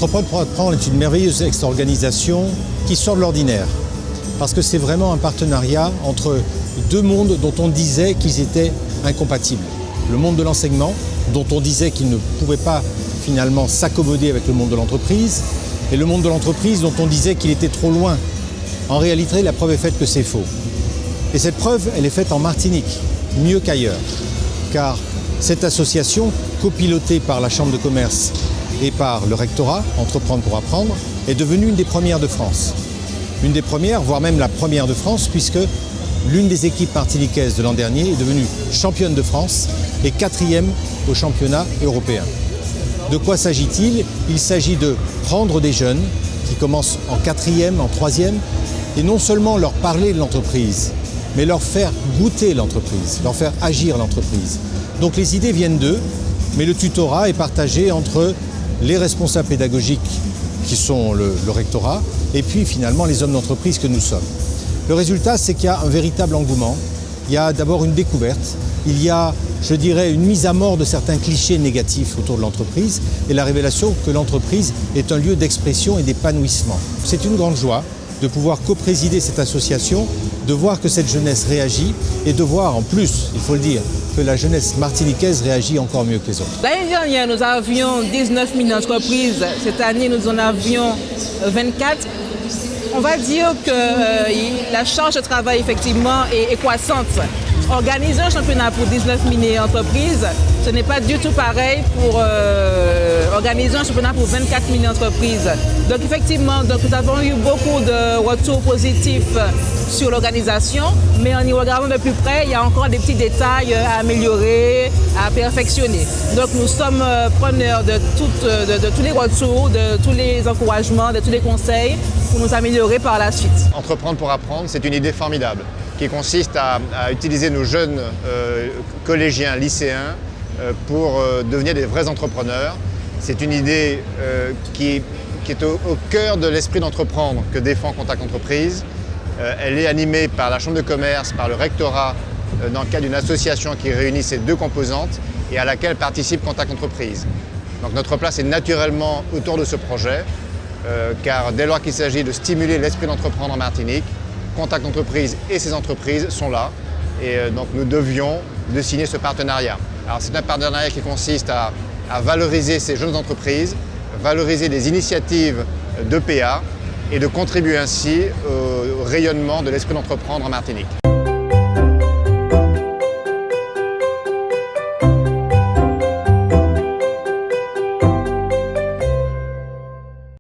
Entreprendre pour apprendre est une merveilleuse organisation qui sort de l'ordinaire. Parce que c'est vraiment un partenariat entre deux mondes dont on disait qu'ils étaient incompatibles. Le monde de l'enseignement, dont on disait qu'il ne pouvait pas finalement s'accommoder avec le monde de l'entreprise, et le monde de l'entreprise dont on disait qu'il était trop loin. En réalité, la preuve est faite que c'est faux. Et cette preuve, elle est faite en Martinique, mieux qu'ailleurs. Car cette association, copilotée par la Chambre de commerce et par le rectorat, Entreprendre pour apprendre, est devenue une des premières de France. Une des premières, voire même la première de France, puisque l'une des équipes martiniquaises de l'an dernier est devenue championne de France et 4e au championnat européen. De quoi s'agit-il? Il s'agit de prendre des jeunes qui commencent en 4e, en 3e, et non seulement leur parler de l'entreprise, mais leur faire goûter l'entreprise, leur faire agir l'entreprise. Donc les idées viennent d'eux, mais le tutorat est partagé entre les responsables pédagogiques qui sont le rectorat, et puis finalement les hommes d'entreprise que nous sommes. Le résultat, c'est qu'il y a un véritable engouement. Il y a d'abord une découverte, il y a, je dirais, une mise à mort de certains clichés négatifs autour de l'entreprise et la révélation que l'entreprise est un lieu d'expression et d'épanouissement. C'est une grande joie de pouvoir coprésider cette association, de voir que cette jeunesse réagit et de voir en plus, il faut le dire, que la jeunesse martiniquaise réagit encore mieux que les autres. L'année dernière, nous avions 19 000 entreprises. Cette année, nous en avions 24. On va dire que la charge de travail, effectivement, est croissante. Organiser un championnat pour 19 000 entreprises, ce n'est pas du tout pareil pour organiser un championnat pour 24 000 entreprises. Donc effectivement, nous avons eu beaucoup de retours positifs sur l'organisation, mais en y regardant de plus près, il y a encore des petits détails à améliorer, à perfectionner. Donc nous sommes preneurs de tous les retours, de tous les encouragements, de tous les conseils pour nous améliorer par la suite. Entreprendre pour apprendre, c'est une idée formidable qui consiste à utiliser nos jeunes collégiens, lycéens pour devenir des vrais entrepreneurs. C'est une idée qui est au cœur de l'esprit d'entreprendre que défend Contact Entreprise. Elle est animée par la Chambre de commerce, par le rectorat, dans le cadre d'une association qui réunit ces deux composantes et à laquelle participe Contact Entreprise. Donc notre place est naturellement autour de ce projet, car dès lors qu'il s'agit de stimuler l'esprit d'entreprendre en Martinique, Contact Entreprise et ses entreprises sont là et donc nous devions de signer ce partenariat. Alors c'est un partenariat qui consiste à valoriser ces jeunes entreprises, valoriser les initiatives d'EPA et de contribuer ainsi au rayonnement de l'esprit d'entreprendre en Martinique.